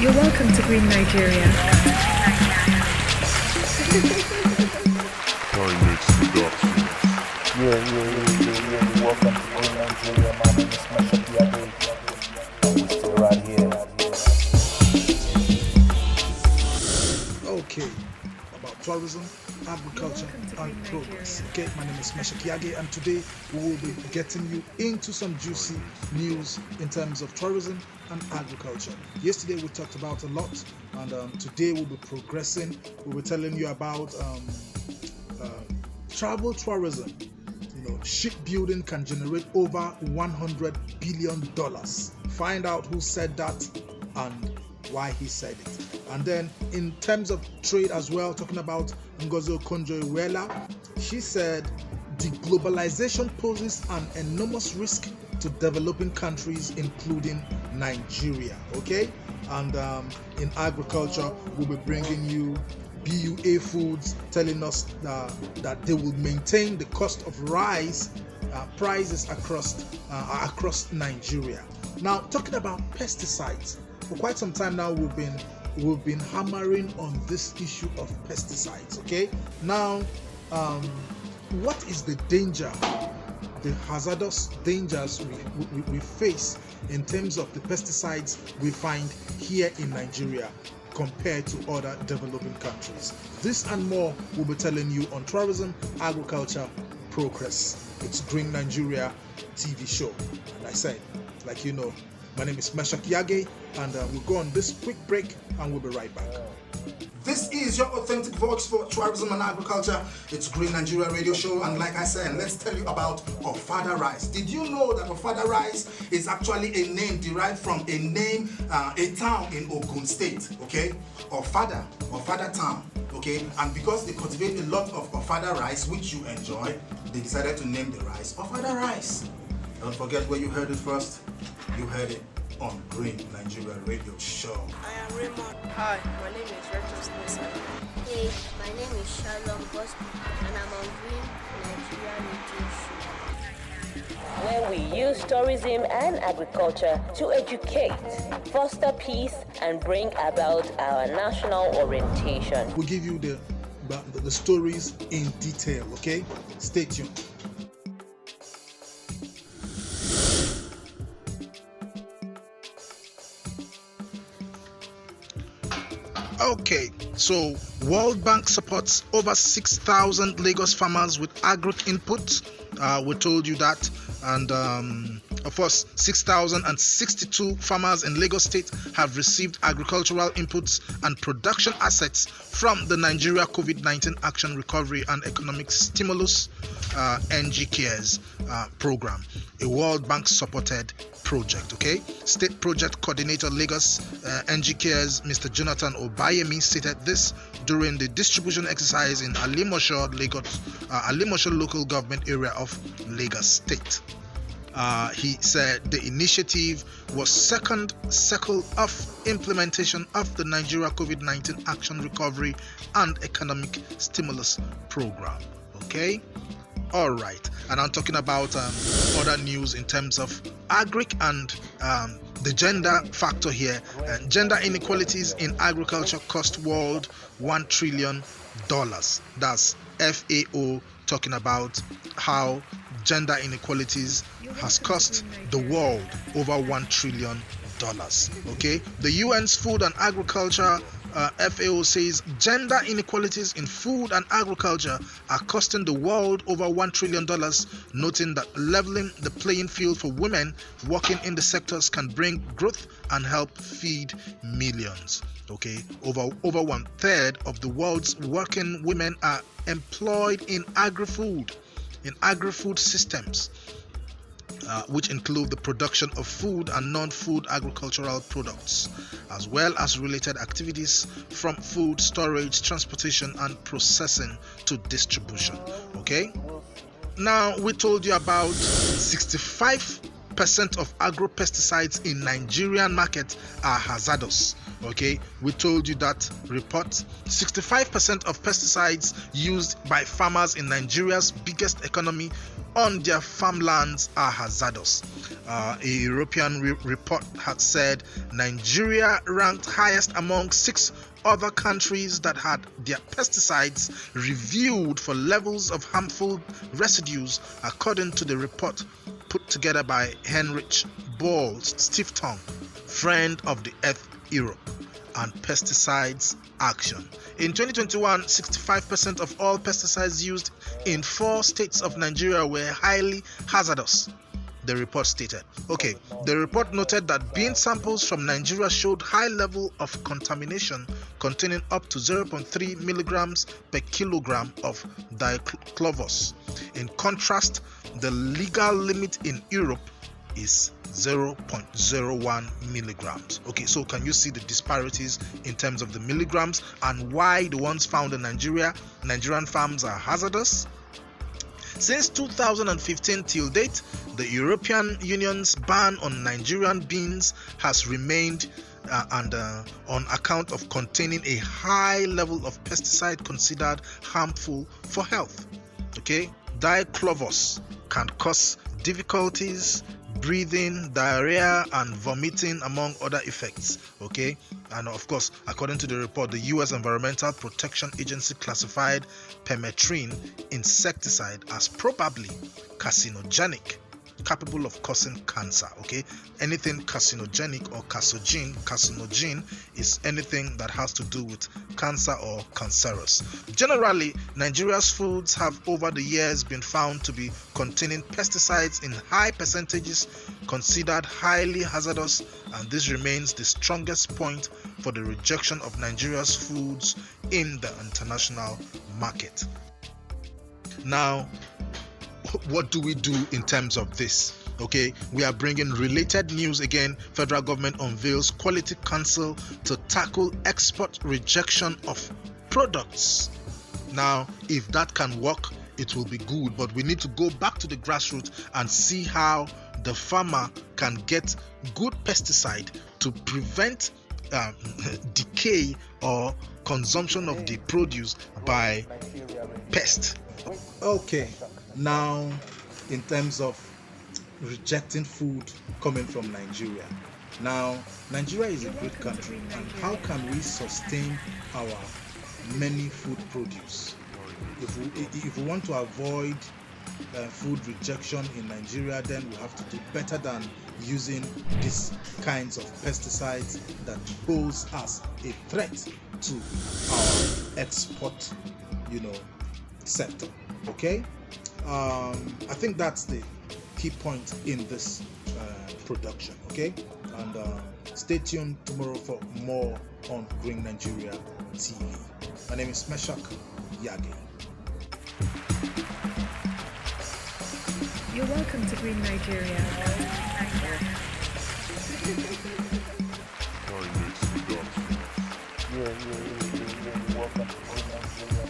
You're welcome to Green Nigeria. Climax Production. Yeah. Welcome to Green Nigeria. My name is Meshach, yager, and we're still right here. Okay, about tourism, agriculture, and progress. Okay, my name is Meshach Yager, and today we will be getting you into some juicy news in terms of tourism and agriculture. Yesterday we talked about a lot, and today we'll be progressing. We'll be telling you about travel tourism. Shipbuilding can generate over $100 billion. Find out who said that and why he said it. And then in terms of trade as well, talking about Ngozi Okonjo-Iweala, she said the globalization poses an enormous risk to developing countries, including Nigeria. Okay, and in agriculture, we'll be bringing you BUA Foods telling us that they will maintain the cost of rice prices across Nigeria. Now, talking about pesticides, for quite some time now we've been hammering on this issue of pesticides. Okay, now what is the danger, the hazardous dangers we face in terms of the pesticides we find here in Nigeria compared to other developing countries? This and more we'll be telling you on tourism, agriculture, progress. It's Green Nigeria TV show. And I said, like you know, my name is Meshach Yager, and we'll go on this quick break and we'll be right back. This is your authentic voice for tourism and agriculture. It's Green Nigeria Radio Show, and like I said, let's tell you about Ofada Rice. Did you know that Ofada Rice is actually a name derived from a town in Ogun State? Okay, Ofada town. Okay, and because they cultivate a lot of Ofada rice, which you enjoy, they decided to name the rice Ofada Rice. Don't forget where you heard it first. You heard it on Green Nigeria Radio Show. I am Raymond. Hi, my name is Rectus Nessa. Hey, my name is Shalom Gospel, and I'm on Green Nigeria Radio Show, where we use tourism and agriculture to educate, foster peace, and bring about our national orientation. We'll give you the stories in detail, okay? Stay tuned. Okay, so World Bank supports over 6,000 Lagos farmers with agric inputs. We told you that, and of course 6,062 farmers in Lagos State have received agricultural inputs and production assets from the Nigeria COVID-19 Action Recovery and Economic Stimulus NG-CARES program, a World Bank supported project. Okay, State Project Coordinator Lagos NG-CARES Mr. Jonathan Obayemi stated this during the distribution exercise in Alimosho, local government area of Lagos State. He said the initiative was second cycle of implementation of the Nigeria COVID-19 Action Recovery and Economic Stimulus Program. Okay, all right. And I'm talking about other news in terms of agric and the gender factor here. Gender inequalities in agriculture cost world $1 trillion. That's FAO talking about how gender inequalities has cost the world over $1 trillion. Okay, the UN's Food and Agriculture FAO says gender inequalities in food and agriculture are costing the world over $1 trillion, noting that leveling the playing field for women working in the sectors can bring growth and help feed millions. Okay, over 1/3 of the world's working women are employed in agri-food systems, which include the production of food and non-food agricultural products, as well as related activities from food storage, transportation, and processing to distribution. Okay, now we told you about 65% of agro-pesticides in Nigerian market are hazardous. Okay, we told you that report 65% of pesticides used by farmers in Nigeria's biggest economy on their farmlands are hazardous. A European report had said Nigeria ranked highest among 6 other countries that had their pesticides reviewed for levels of harmful residues, according to the report put together by Heinrich Ball's Stiftung, Friend of the Earth Europe, and Pesticides Action. In 2021, 65% of all pesticides used in 4 states of Nigeria were highly hazardous, the report stated. Okay, the report noted that bean samples from Nigeria showed high level of contamination containing up to 0.3 milligrams per kilogram of diclovos. In contrast, the legal limit in Europe is 0.01 milligrams. Okay, so can you see the disparities in terms of the milligrams and why the ones found in Nigerian farms are hazardous? Since 2015 till date, the European Union's ban on Nigerian beans has remained on account of containing a high level of pesticide considered harmful for health. Okay, diclovos can cause difficulties breathing, diarrhea, and vomiting, among other effects. Okay, and of course, according to the report, the U.S. Environmental Protection Agency classified permethrin insecticide as probably carcinogenic, capable of causing cancer. Okay, anything carcinogenic or carcinogen is anything that has to do with cancer or cancerous. Generally, Nigeria's foods have over the years been found to be containing pesticides in high percentages considered highly hazardous, and this remains the strongest point for the rejection of Nigeria's foods in the international market. Now, what do we do in terms of this? Okay, we are bringing related news again. Federal government unveils Quality Council to tackle export rejection of products. Now, if that can work, it will be good, but we need to go back to the grassroots and see how the farmer can get good pesticide to prevent decay or consumption of the produce by pest. Okay, now in terms of rejecting food coming from Nigeria. Now, Nigeria is a great country, and how can we sustain our many food produce? If we want to avoid food rejection in Nigeria, then we have to do better than using these kinds of pesticides that pose as a threat to our export, sector. Okay, I think that's the key point in this production. Okay, and stay tuned tomorrow for more on Green Nigeria TV. My name is Meshach Yager. You're welcome to Green Nigeria. You're welcome to Green Nigeria.